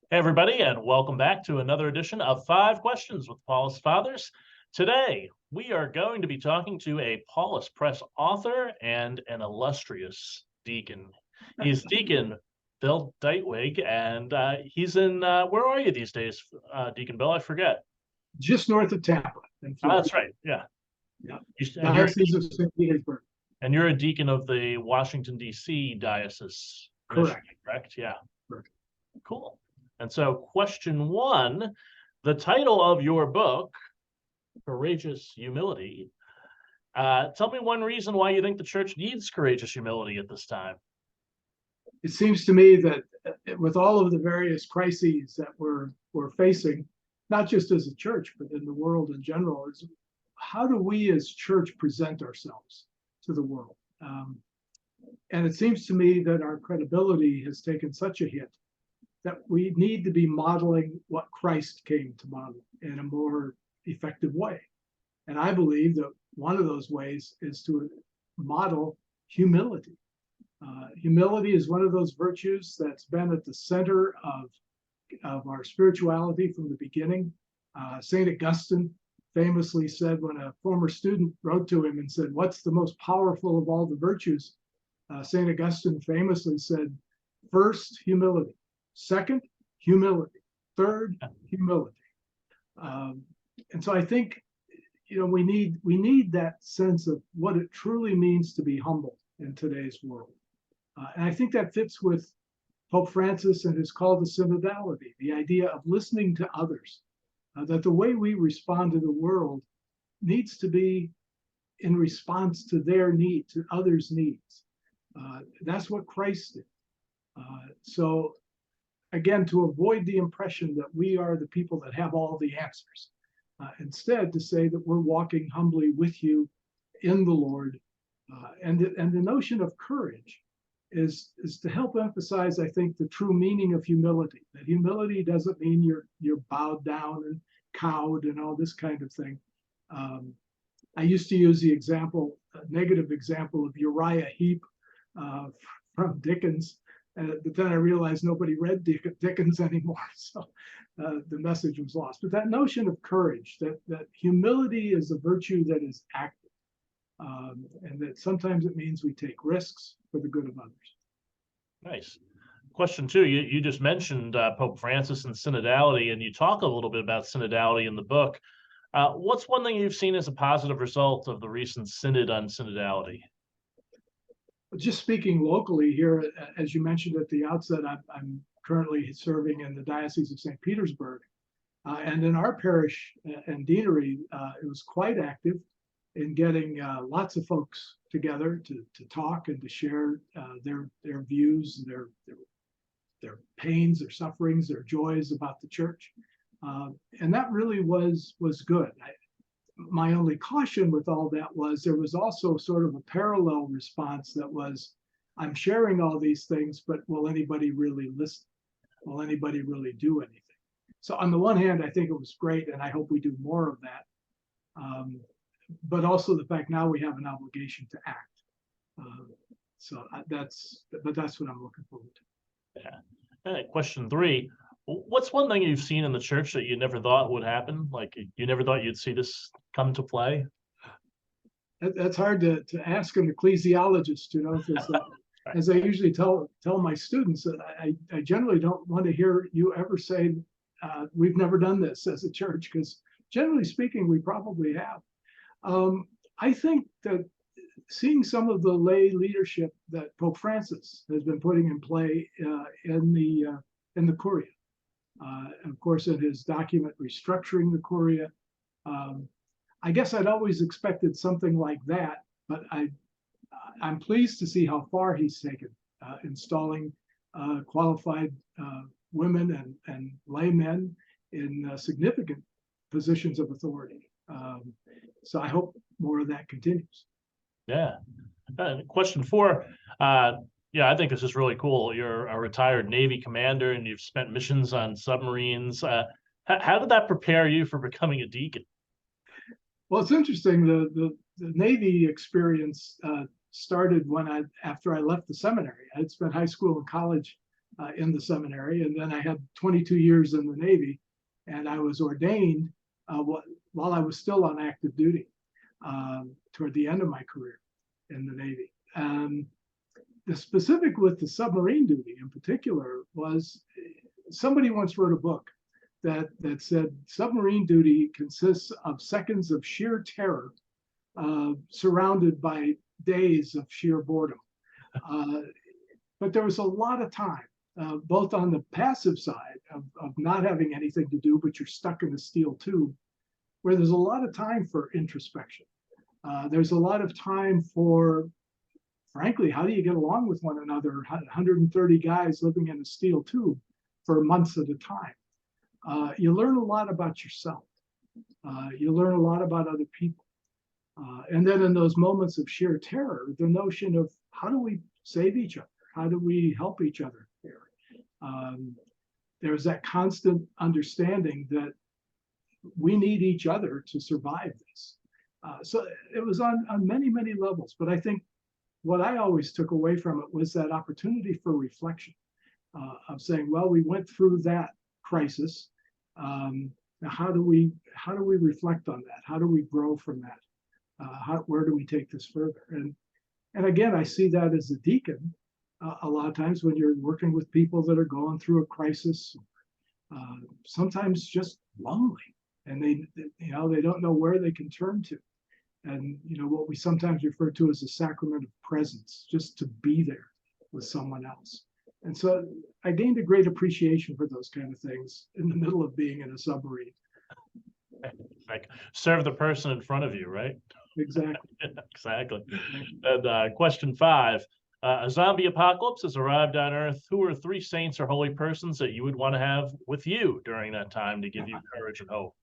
Hey, everybody, and welcome back to another edition of 5 Questions with Paulist Fathers. Today, we are going to be talking to a Paulist Press author and an illustrious deacon. He's Deacon Bill Ditewig, and he's in, where are you these days, Deacon Bill? I forget. Just north of Tampa. That's right, yeah. Yeah. And you're, Diocese of St. Petersburg. and you're a deacon of the Washington, D.C. Diocese. Correct. Mission, correct? Yeah. Correct. Cool. And so question 1, the title of your book, Courageous Humility. Tell me one reason why you think the church needs courageous humility at this time. It seems to me that with all of the various crises that we're facing, not just as a church, but in the world in general, is how do we as church present ourselves to the world? And it seems to me that our credibility has taken such a hit that we need to be modeling what Christ came to model in a more effective way. And I believe that one of those ways is to model humility. Humility is one of those virtues that's been at the center of our spirituality from the beginning. St. Augustine famously said, when a former student wrote to him and said, "What's the most powerful of all the virtues?" St. Augustine famously said, "First, humility. Second, humility. Third, humility." And so I think, we need that sense of what it truly means to be humble in today's world. And I think that fits with Pope Francis and his call to synodality, the idea of listening to others, that the way we respond to the world needs to be in response to their needs, to others' needs. That's what Christ did. So again, to avoid the impression that we are the people that have all the answers, instead to say that we're walking humbly with you in the Lord. And the notion of courage is to help emphasize, I think, the true meaning of humility. That humility doesn't mean you're bowed down and cowed and all this kind of thing. I used to use the example, a negative example of Uriah Heep from Dickens. But then I realized nobody read Dickens anymore, so the message was lost. But that notion of courage, that humility is a virtue that is active, and that sometimes it means we take risks for the good of others. Nice. Question 2, you just mentioned Pope Francis and synodality, and you talk a little bit about synodality in the book. What's one thing you've seen as a positive result of the recent synod on synodality? Just speaking locally here, as you mentioned at the outset, I'm currently serving in the Diocese of St. Petersburg. And in our parish and deanery, it was quite active in getting lots of folks together to talk and to share their views, their pains, their sufferings, their joys about the church. And that really was good. My only caution with all that was there was also sort of a parallel response that was, I'm sharing all these things, but will anybody really listen? Will anybody really do anything? So on the one hand, I think it was great, and I hope we do more of that. But also the fact now we have an obligation to act. So that's what I'm looking forward to. Yeah. Question 3. What's one thing you've seen in the church that you never thought would happen? Like you never thought you'd see this come to play? That's hard to ask an ecclesiologist, because as I usually tell my students, that I generally don't want to hear you ever say, we've never done this as a church, because generally speaking, we probably have. I think that seeing some of the lay leadership that Pope Francis has been putting in play in the Curia, and of course in his document restructuring the Curia, I guess I'd always expected something like that, but I'm pleased to see how far he's taken, installing qualified women and laymen in significant positions of authority. So I hope more of that continues. Yeah. Question 4. Yeah, I think this is really cool. You're a retired Navy commander and you've spent missions on submarines. How did that prepare you for becoming a deacon? Well, it's interesting. The Navy experience started after I left the seminary. I had spent high school and college in the seminary, and then I had 22 years in the Navy, and I was ordained while I was still on active duty toward the end of my career in the Navy. The specific with the submarine duty in particular was somebody once wrote a book that said submarine duty consists of seconds of sheer terror surrounded by days of sheer boredom. But there was a lot of time, both on the passive side of not having anything to do, but you're stuck in a steel tube, where there's a lot of time for introspection. There's a lot of time for, frankly, how do you get along with one another? 130 guys living in a steel tube for months at a time. You learn a lot about yourself. You learn a lot about other people. And then in those moments of sheer terror, the notion of how do we save each other? How do we help each other here? There's that constant understanding that we need each other to survive this. So it was on many, many levels. But I think what I always took away from it was that opportunity for reflection of saying, well, we went through that crisis. Now how do we reflect on that? How do we grow from that? Where do we take this further? And again, I see that as a deacon. A lot of times when you're working with people that are going through a crisis, sometimes just lonely, and they don't know where they can turn to, and what we sometimes refer to as a sacrament of presence, just to be there with someone else. And so I gained a great appreciation for those kind of things in the middle of being in a submarine. Like serve the person in front of you, right? Exactly. Exactly. And question 5. A zombie apocalypse has arrived on Earth. Who are 3 saints or holy persons that you would want to have with you during that time to give you courage and hope?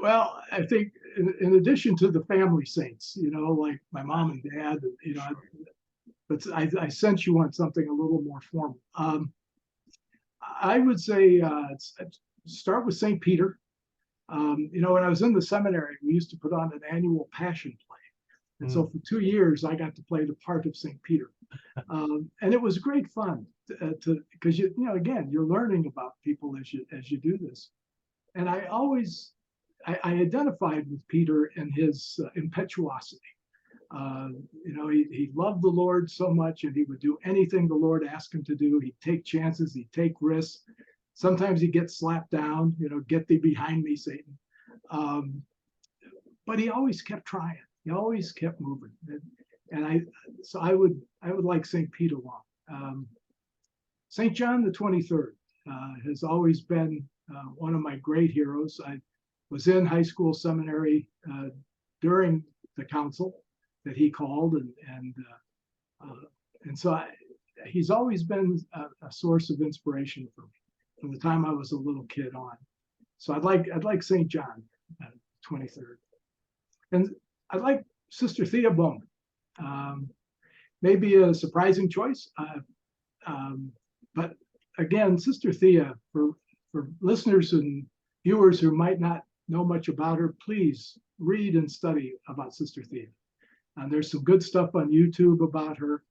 Well, I think in addition to the family saints, like my mom and dad, but I sense you want something a little more formal. I would say start with St. Peter. When I was in the seminary, we used to put on an annual passion play. And so for 2 years, I got to play the part of St. Peter. And it was great fun because again, you're learning about people as you do this. And I identified with Peter in his impetuosity. He loved the Lord so much, and he would do anything the Lord asked him to do. He'd take chances, he'd take risks. Sometimes he'd get slapped down, get thee behind me, Satan. But he always kept trying. He always kept moving. And I would like St. Peter long. St. John the 23rd has always been one of my great heroes. I was in high school seminary during the council that he called, and so he's always been a source of inspiration for me from the time I was a little kid on. So I'd like St. John 23rd, and I'd like Sister Thea Bowman. Maybe a surprising choice, but again, Sister Thea, for listeners and viewers who might not know much about her, please read and study about Sister Thea. There's some good stuff on YouTube about her.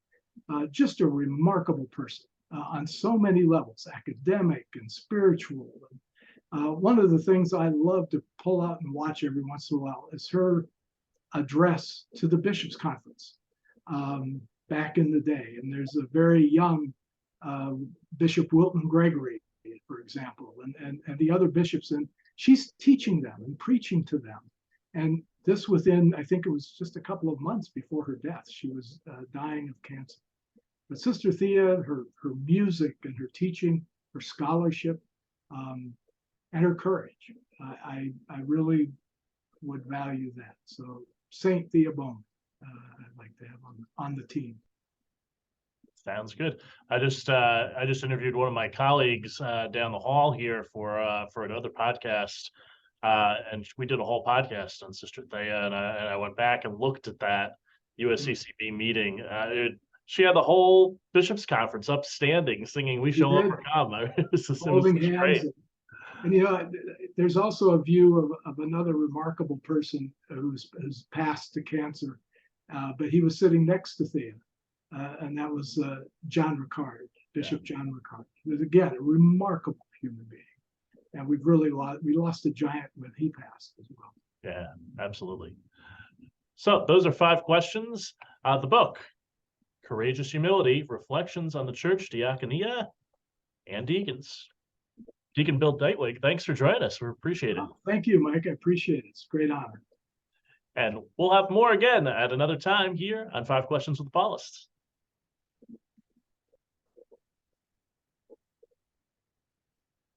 Just a remarkable person on so many levels, academic and spiritual. One of the things I love to pull out and watch every once in a while is her address to the Bishops' Conference back in the day. And there's a very young Bishop Wilton Gregory, for example, and the other bishops, and she's teaching them and preaching to them. And this within, I think it was just a couple of months before her death. She was dying of cancer. But Sister Thea, her music and her teaching, her scholarship, and her courage, I really would value that. So Saint Thea Bowman, I'd like to have on the team. Sounds good. I just interviewed one of my colleagues down the hall here for another podcast, and we did a whole podcast on Sister Thea, and I went back and looked at that USCCB meeting. She had the whole Bishops' Conference upstanding, singing "We Shall Overcome." It was great. And there's also a view of another remarkable person who's passed to cancer, but he was sitting next to Thea. And that was John Ricard. Bishop John McCarthy. He was, again, a remarkable human being. And we've really lost a giant when he passed as well. Yeah, absolutely. So those are 5 questions. The book, Courageous Humility, Reflections on the Church, Diakonia and Deacons. Deacon Bill Ditewig, thanks for joining us. We appreciate it. Thank you, Mike. I appreciate it. It's a great honor. And we'll have more again at another time here on 5 Questions with the Paulists.